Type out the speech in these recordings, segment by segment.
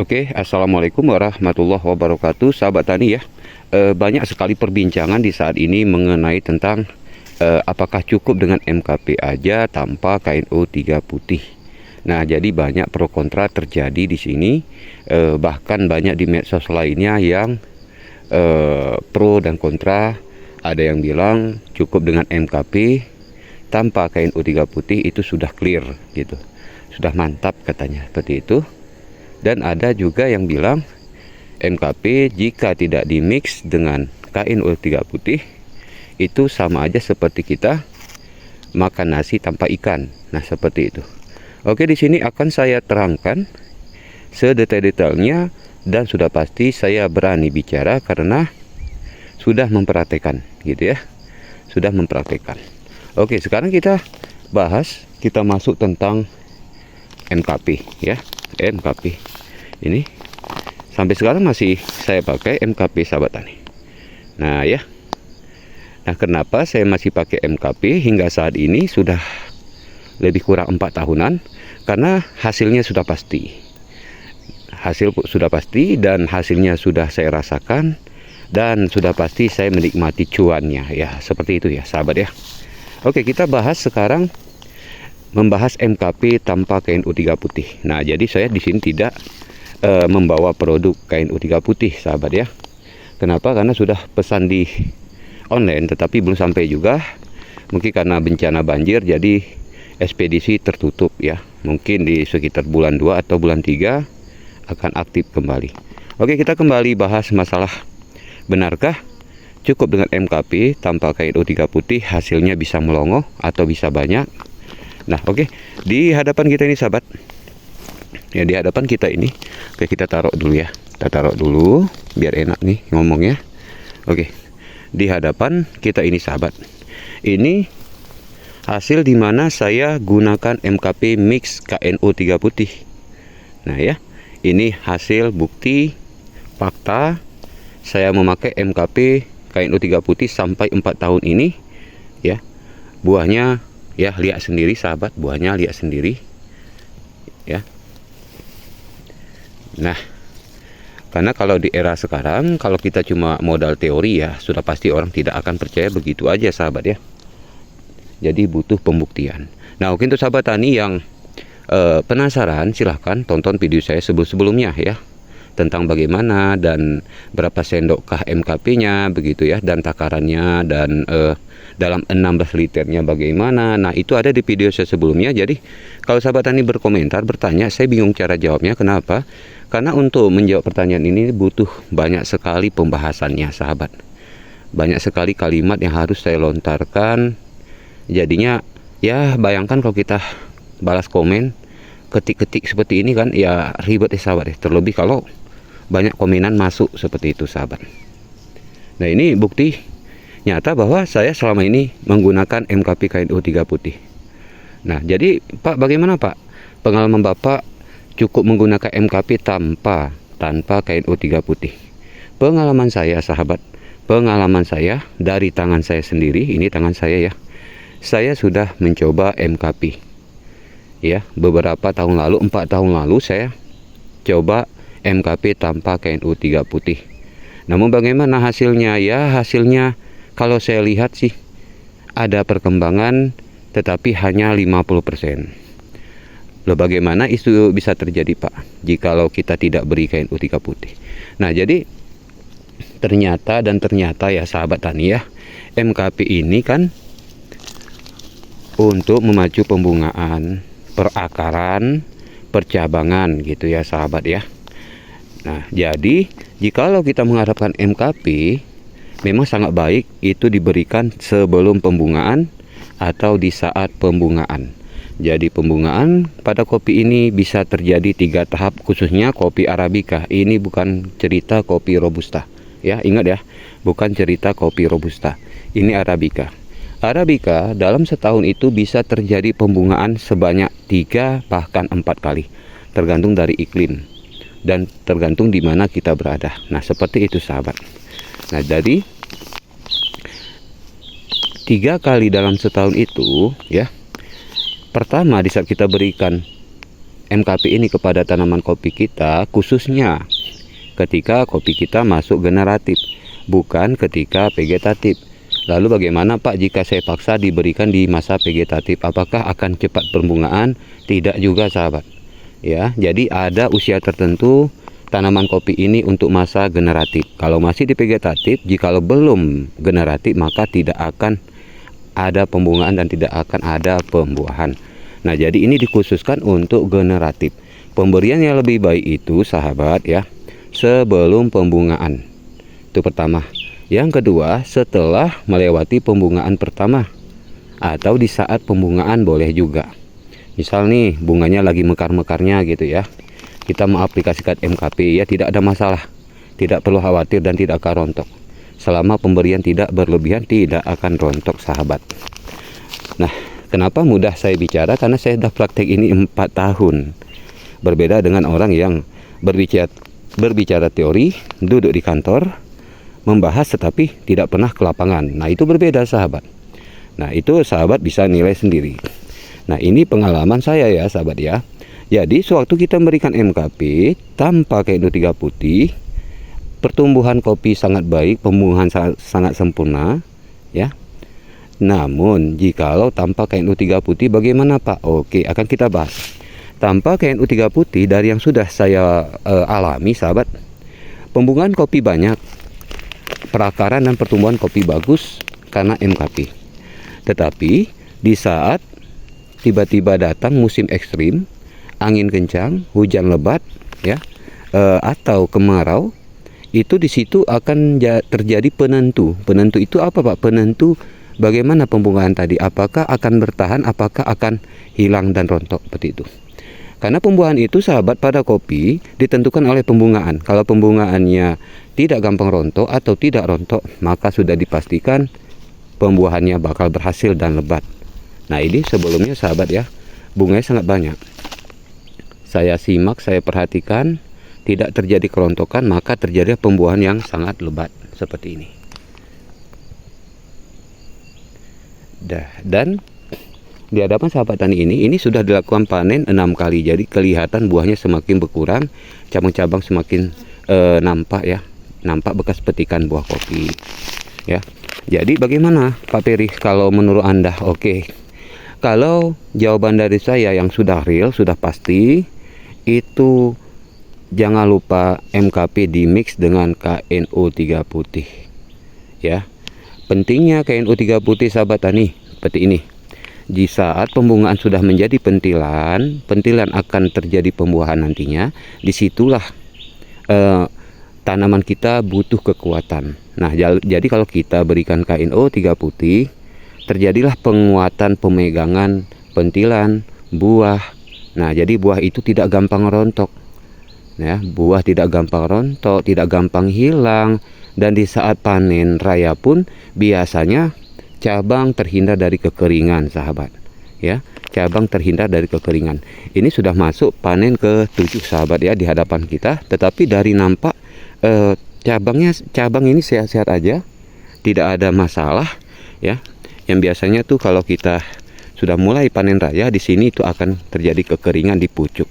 Oke, assalamualaikum warahmatullahi wabarakatuh, sahabat tani ya. Banyak sekali perbincangan di saat ini mengenai tentang apakah cukup dengan MKP aja tanpa KNO 3 putih. Nah, jadi banyak pro kontra terjadi di sini. Bahkan banyak di medsos lainnya yang pro dan kontra. Ada yang bilang cukup dengan MKP tanpa KNO 3 putih itu sudah clear gitu, sudah mantap katanya seperti itu. Dan ada juga yang bilang MKP jika tidak dimix dengan KNO 3 putih itu sama aja seperti kita makan nasi tanpa ikan. Nah, seperti itu. Oke, di sini akan saya terangkan sedetail-detailnya dan sudah pasti saya berani bicara karena sudah mempraktekkan gitu ya. Sudah mempraktekkan. Oke, sekarang kita bahas, kita masuk tentang MKP ya. MKP ini sampai sekarang masih saya pakai MKP sahabat tani. Nah ya, nah kenapa saya masih pakai MKP hingga saat ini sudah lebih kurang 4 tahunan? Karena hasilnya sudah pasti, sudah pasti dan hasilnya sudah saya rasakan dan sudah pasti saya menikmati cuannya ya, seperti itu ya sahabat ya. Oke, kita bahas sekarang membahas MKP tanpa KNO 3 putih. Nah, jadi saya di sini tidak membawa produk KNO 3 putih, sahabat ya. Kenapa? Karena sudah pesan di online, tetapi belum sampai juga. Mungkin karena bencana banjir, jadi ekspedisi tertutup ya. Mungkin di sekitar bulan 2 atau bulan 3 akan aktif kembali. Oke, kita kembali bahas masalah benarkah cukup dengan MKP tanpa KNO 3 putih hasilnya bisa melongo atau bisa banyak. Nah, oke, di hadapan kita ini sahabat, ya di hadapan kita ini, oke kita taruh dulu ya, kita taruh dulu biar enak nih ngomongnya. Oke, di hadapan kita ini sahabat, ini hasil dimana saya gunakan MKP mix KNO 3 putih. Nah ya, ini hasil bukti fakta saya memakai MKP KNO 3 putih sampai 4 tahun ini ya. Buahnya ya, lihat sendiri sahabat, buahnya lihat sendiri ya. Nah, karena kalau di era sekarang, kalau kita cuma modal teori ya, sudah pasti orang tidak akan percaya begitu aja sahabat ya. Jadi butuh pembuktian. Nah, untuk sahabat tani yang penasaran, silahkan tonton video saya sebelumnya ya, tentang bagaimana dan berapa sendokkah MKP-nya begitu ya, dan takarannya, dan dalam 16 liternya bagaimana. Nah, itu ada di video saya sebelumnya. Jadi kalau sahabat tani berkomentar, bertanya, saya bingung cara jawabnya. Kenapa? Karena untuk menjawab pertanyaan ini butuh banyak sekali pembahasannya sahabat, banyak sekali kalimat yang harus saya lontarkan. Jadinya ya bayangkan kalau kita balas komen ketik-ketik seperti ini kan ya, ribet ya sahabat ya. Terlebih kalau banyak komenan masuk seperti itu sahabat. Nah, ini bukti nyata bahwa saya selama ini menggunakan MKP KNO 3 putih. Nah, jadi Pak, bagaimana Pak pengalaman Bapak cukup menggunakan MKP tanpa KNO 3 putih? Pengalaman saya sahabat, pengalaman saya dari tangan saya sendiri, ini tangan saya ya. Saya sudah mencoba MKP ya, beberapa tahun lalu, 4 tahun lalu saya coba MKP tanpa KNO 3 putih. Namun bagaimana hasilnya? Ya, hasilnya kalau saya lihat sih ada perkembangan, tetapi hanya 50%. Loh, bagaimana itu bisa terjadi Pak jikalau kita tidak beri KNO 3 putih? Nah, jadi ternyata ya sahabat tani ya, MKP ini kan untuk memacu pembungaan, perakaran, percabangan gitu ya sahabat ya. Nah, jadi jikalau kita mengharapkan MKP, memang sangat baik itu diberikan sebelum pembungaan atau di saat pembungaan. Jadi pembungaan pada kopi ini bisa terjadi 3 tahap, khususnya kopi Arabica. Ini bukan cerita kopi Robusta ya, ingat ya, bukan cerita kopi Robusta, ini Arabica. Arabica dalam setahun itu bisa terjadi pembungaan sebanyak 3 bahkan 4 kali, tergantung dari iklim dan tergantung di mana kita berada. Nah, seperti itu sahabat. Nah, jadi 3 kali dalam setahun itu ya. Pertama, di saat kita berikan MKP ini kepada tanaman kopi kita, khususnya ketika kopi kita masuk generatif, bukan ketika vegetatif. Lalu bagaimana Pak jika saya paksa diberikan di masa vegetatif? Apakah akan cepat pembungaan? Tidak juga sahabat. Ya, jadi ada usia tertentu tanaman kopi ini untuk masa generatif. Kalau masih di vegetatif, jikalau belum generatif maka tidak akan ada pembungaan dan tidak akan ada pembuahan. Nah, jadi ini dikhususkan untuk generatif. Pemberian yang lebih baik itu sahabat ya, sebelum pembungaan. Itu pertama. Yang kedua, setelah melewati pembungaan pertama atau di saat pembungaan boleh juga. Misal nih bunganya lagi mekar-mekarnya gitu ya, kita mengaplikasikan MKP ya, tidak ada masalah, tidak perlu khawatir dan tidak akan rontok. Selama pemberian tidak berlebihan, tidak akan rontok sahabat. Nah, kenapa mudah saya bicara? Karena saya sudah praktek ini 4 tahun. Berbeda dengan orang yang berbicara teori, duduk di kantor, membahas tetapi tidak pernah ke lapangan. Nah, itu berbeda sahabat. Nah, itu sahabat bisa nilai sendiri. Nah, ini pengalaman saya ya sahabat ya. Jadi sewaktu kita memberikan MKP tanpa KNO3 putih, pertumbuhan kopi sangat baik, pembungaan sangat sempurna ya. Namun jikalau tanpa KNO3 putih bagaimana Pak? Oke, akan kita bahas. Tanpa KNO3 putih dari yang sudah saya alami sahabat, pembungaan kopi banyak, perakaran dan pertumbuhan kopi bagus karena MKP. Tetapi di saat tiba-tiba datang musim ekstrim, angin kencang, hujan lebat ya, atau kemarau, itu di situ akan terjadi penentu. Penentu itu apa Pak? Penentu bagaimana pembungaan tadi, apakah akan bertahan, apakah akan hilang dan rontok, seperti itu. Karena pembuahan itu sahabat pada kopi ditentukan oleh pembungaan. Kalau pembungaannya tidak gampang rontok atau tidak rontok, maka sudah dipastikan pembuahannya bakal berhasil dan lebat. Nah, ini sebelumnya sahabat ya, bunganya sangat banyak. Saya simak, saya perhatikan, tidak terjadi kerontokan, maka terjadi pembuahan yang sangat lebat seperti ini. Dan di hadapan sahabat tani ini sudah dilakukan panen 6 kali. Jadi kelihatan buahnya semakin berkurang, cabang-cabang semakin nampak ya, nampak bekas petikan buah kopi ya. Jadi bagaimana Pak Peri kalau menurut Anda? Oke, kalau jawaban dari saya yang sudah real, sudah pasti, itu jangan lupa MKP di mix dengan KNO3 putih ya. Pentingnya KNO3 putih sahabat tani seperti ini. Di saat pembungaan sudah menjadi pentilan akan terjadi pembuahan nantinya. Disitulah tanaman kita butuh kekuatan. Nah, jadi kalau kita berikan KNO3 putih, terjadilah penguatan pemegangan pentilan buah. Nah, jadi buah itu tidak gampang rontok ya, buah tidak gampang rontok, tidak gampang hilang. Dan di saat panen raya pun biasanya cabang terhindar dari kekeringan sahabat ya, cabang terhindar dari kekeringan. Ini sudah masuk panen ke-7 sahabat ya di hadapan kita, tetapi dari nampak cabang ini sehat-sehat aja, tidak ada masalah ya. Yang biasanya tuh kalau kita sudah mulai panen raya di sini itu akan terjadi kekeringan di pucuk.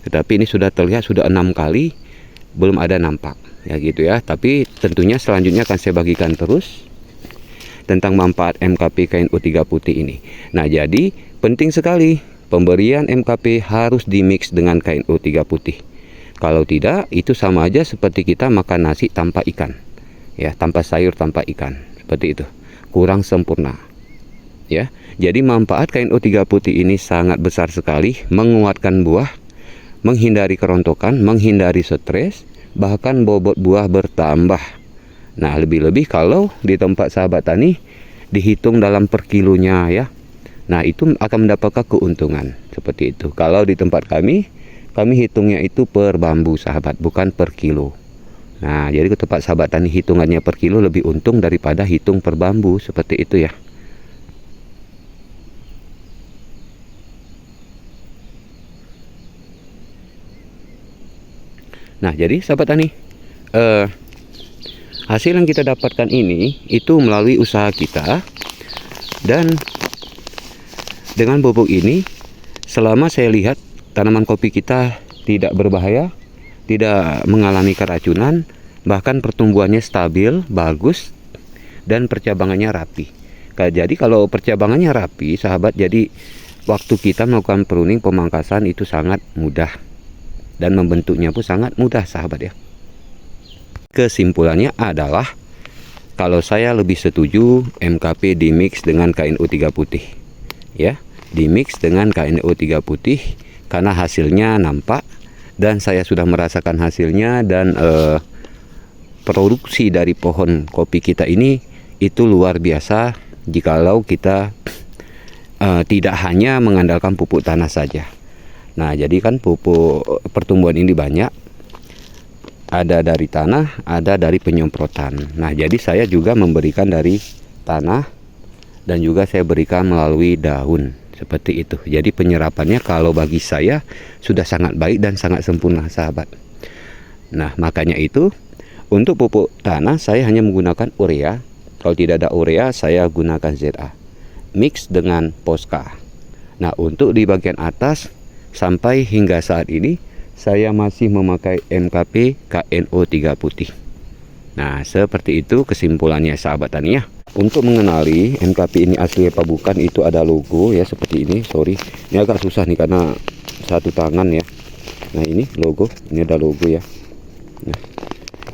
Tetapi ini sudah terlihat sudah 6 kali belum ada nampak ya gitu ya. Tapi tentunya selanjutnya akan saya bagikan terus tentang manfaat MKP KNO3 putih ini. Nah, jadi penting sekali pemberian MKP harus dimix dengan KNO3 putih. Kalau tidak, itu sama aja seperti kita makan nasi tanpa ikan ya, tanpa sayur, tanpa ikan, seperti itu, kurang sempurna ya. Jadi manfaat KNO3 putih ini sangat besar sekali, menguatkan buah, menghindari kerontokan, menghindari stres, bahkan bobot buah bertambah. Nah, lebih-lebih kalau di tempat sahabat tani dihitung dalam per kilonya ya. Nah, itu akan mendapatkan keuntungan seperti itu. Kalau di tempat kami hitungnya itu per bambu sahabat, bukan per kilo. Nah, jadi ke tempat sahabat tani hitungannya per kilo lebih untung daripada hitung per bambu, seperti itu ya. Nah, jadi sahabat tani, hasil yang kita dapatkan ini itu melalui usaha kita. Dan dengan bubuk ini, selama saya lihat tanaman kopi kita tidak berbahaya, tidak mengalami keracunan, bahkan pertumbuhannya stabil, bagus, dan percabangannya rapi. Jadi kalau percabangannya rapi, sahabat, jadi waktu kita melakukan pruning pemangkasan itu sangat mudah, dan membentuknya pun sangat mudah, sahabat ya. Kesimpulannya adalah, kalau saya lebih setuju MKP dimix dengan KNO 3 putih, ya, dimix dengan KNO 3 putih, karena hasilnya nampak dan saya sudah merasakan hasilnya, dan produksi dari pohon kopi kita ini itu luar biasa jikalau kita tidak hanya mengandalkan pupuk tanah saja. Nah, jadi kan pupuk pertumbuhan ini banyak, ada dari tanah, ada dari penyemprotan. Nah, jadi saya juga memberikan dari tanah dan juga saya berikan melalui daun. Seperti itu. Jadi penyerapannya kalau bagi saya sudah sangat baik dan sangat sempurna, sahabat. Nah, makanya itu untuk pupuk tanah saya hanya menggunakan urea. Kalau tidak ada urea, saya gunakan ZA mix dengan Posca. Nah, untuk di bagian atas sampai hingga saat ini saya masih memakai MKP KNO 3 putih. Nah, seperti itu kesimpulannya, sahabat tani ya. Untuk mengenali MKP ini asli apa bukan, itu ada logo ya, seperti ini. Sorry, ini agak susah nih karena satu tangan ya. Nah, ini logo, ini ada logo ya. Nah,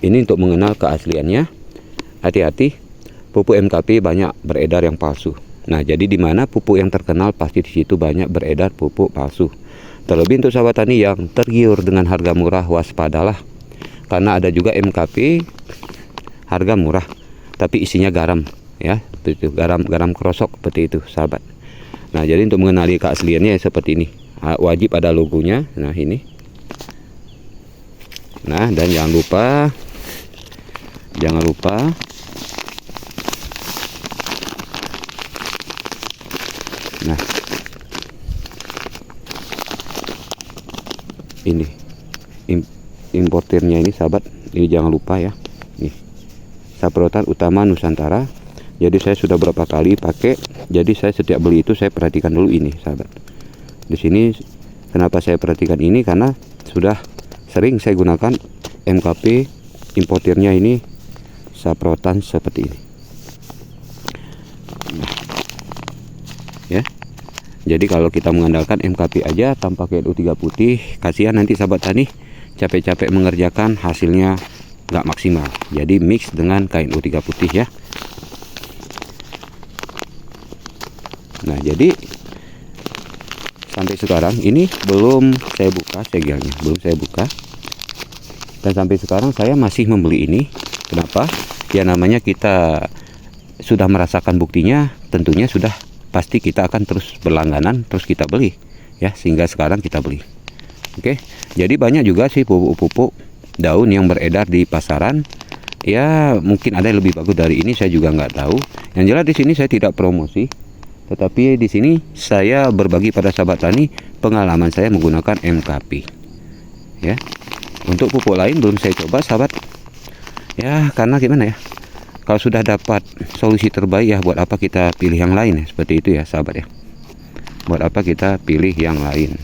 ini untuk mengenal keasliannya. Hati-hati, pupuk MKP banyak beredar yang palsu. Nah, jadi di mana pupuk yang terkenal pasti di situ banyak beredar pupuk palsu. Terlebih untuk sahabat tani yang tergiur dengan harga murah, waspadalah. Karena ada juga MKP harga murah tapi isinya garam ya, itu garam krosok seperti itu, sahabat. Nah, jadi untuk mengenali keasliannya seperti ini, wajib ada logonya. Nah, ini. Nah, dan jangan lupa nah, ini importirnya ini, sahabat, ini jangan lupa ya. Nih, Saprotan Utama Nusantara. Jadi saya sudah berapa kali pakai, jadi saya setiap beli itu saya perhatikan dulu ini, sahabat. Di sini kenapa saya perhatikan ini, karena sudah sering saya gunakan MKP importirnya ini, Saprotan seperti ini. Nah, ya. Jadi kalau kita mengandalkan MKP aja tanpa KNO 3 putih, kasihan nanti sahabat tani capek-capek mengerjakan, hasilnya nggak maksimal. Jadi mix dengan KNO 3 putih ya. Nah, jadi sampai sekarang ini belum saya buka segelnya, belum saya buka. Dan sampai sekarang saya masih membeli ini. Kenapa? Ya, namanya kita sudah merasakan buktinya, tentunya sudah pasti kita akan terus berlangganan, terus kita beli ya, sehingga sekarang kita beli. Oke. Jadi banyak juga sih pupuk-pupuk daun yang beredar di pasaran. Ya, mungkin ada yang lebih bagus dari ini, saya juga nggak tahu. Yang jelas di sini saya tidak promosi, tetapi di sini saya berbagi pada sahabat tani pengalaman saya menggunakan MKP. Ya. Untuk pupuk lain belum saya coba, sahabat. Ya, karena gimana ya? Kalau sudah dapat solusi terbaik ya, buat apa kita pilih yang lain ya? Seperti itu ya, sahabat ya. Buat apa kita pilih yang lain?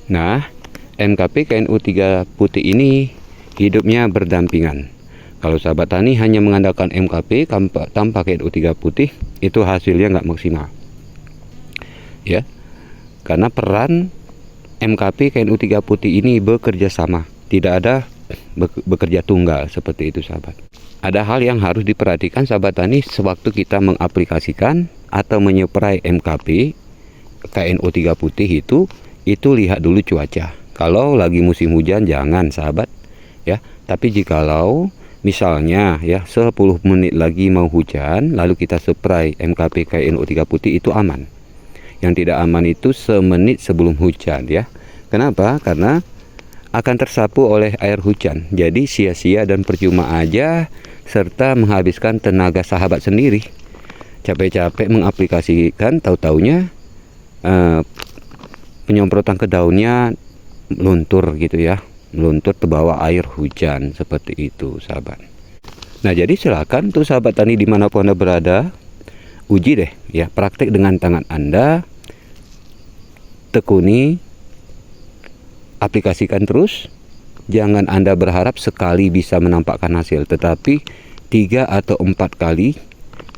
Nah, MKP KNO 3 putih ini hidupnya berdampingan. Kalau sahabat tani hanya mengandalkan MKP tanpa KNO 3 putih, itu hasilnya nggak maksimal. Ya, karena peran MKP KNO 3 putih ini bekerja sama, tidak ada bekerja tunggal seperti itu, sahabat. Ada hal yang harus diperhatikan sahabat tani sewaktu kita mengaplikasikan atau menyeprai MKP KNO 3 putih itu lihat dulu cuaca. Kalau lagi musim hujan jangan, sahabat ya. Tapi jikalau misalnya ya 10 menit lagi mau hujan lalu kita spray MKP KNO 3 putih, itu aman. Yang tidak aman itu semenit sebelum hujan ya. Kenapa? Karena akan tersapu oleh air hujan. Jadi sia-sia dan percuma aja, serta menghabiskan tenaga sahabat sendiri. Capek-capek mengaplikasikan, tahu-taunya penyemprotan ke daunnya luntur gitu ya. Luntur terbawa air hujan, seperti itu, sahabat. Nah, jadi silakan tuh sahabat tani dimanapun Anda berada, uji deh ya, praktek dengan tangan Anda, tekuni aplikasikan terus. Jangan Anda berharap sekali bisa menampakkan hasil, tetapi 3 atau 4 kali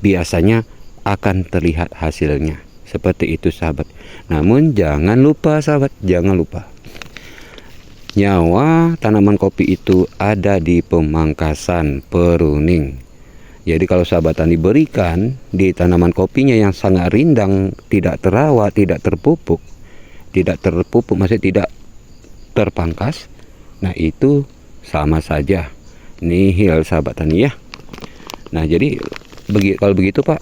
biasanya akan terlihat hasilnya. Seperti itu sahabat. Namun jangan lupa sahabat, jangan lupa, nyawa tanaman kopi itu ada di pemangkasan pruning. Jadi kalau sahabat tani berikan di tanaman kopinya yang sangat rindang, tidak terawat, tidak terpupuk, maksudnya tidak terpangkas, nah itu sama saja nihil sahabat tani ya. Nah jadi kalau begitu Pak,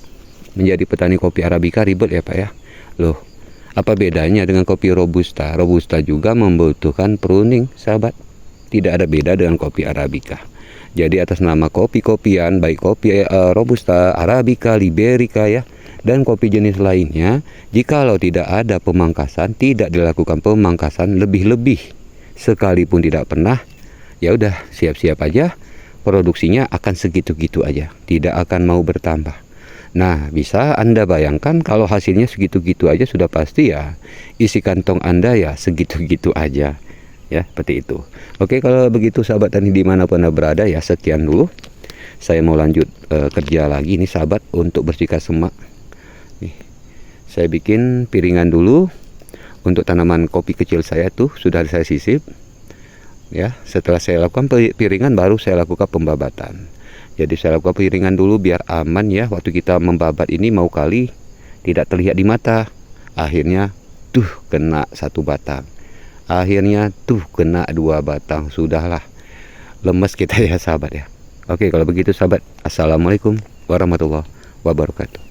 menjadi petani kopi Arabica ribet ya Pak ya. Loh, apa bedanya dengan kopi Robusta? Robusta juga membutuhkan pruning sahabat. Tidak ada beda dengan kopi Arabica. Jadi atas nama kopi-kopian, baik kopi Robusta, Arabica, Liberica ya, dan kopi jenis lainnya, jikalau tidak ada pemangkasan, tidak dilakukan pemangkasan lebih-lebih sekalipun tidak pernah, ya udah siap-siap aja, produksinya akan segitu-gitu aja, tidak akan mau bertambah. Nah, bisa Anda bayangkan kalau hasilnya segitu-gitu aja, sudah pasti ya isi kantong Anda ya segitu-gitu aja. Ya, seperti itu. Oke, kalau begitu sahabat tani dimanapun Anda berada ya, sekian dulu. Saya mau lanjut kerja lagi nih sahabat untuk bersihkan semak. Nih, saya bikin piringan dulu. Untuk tanaman kopi kecil saya tuh sudah saya sisip. Ya, setelah saya lakukan piringan baru saya lakukan pembabatan. Jadi saya lakukan piringan dulu biar aman ya. Waktu kita membabat ini mau kali tidak terlihat di mata. Akhirnya tuh kena 1 batang. Akhirnya tuh kena 2 batang. Sudahlah, lemes kita ya sahabat ya. Oke, kalau begitu sahabat, assalamualaikum warahmatullahi wabarakatuh.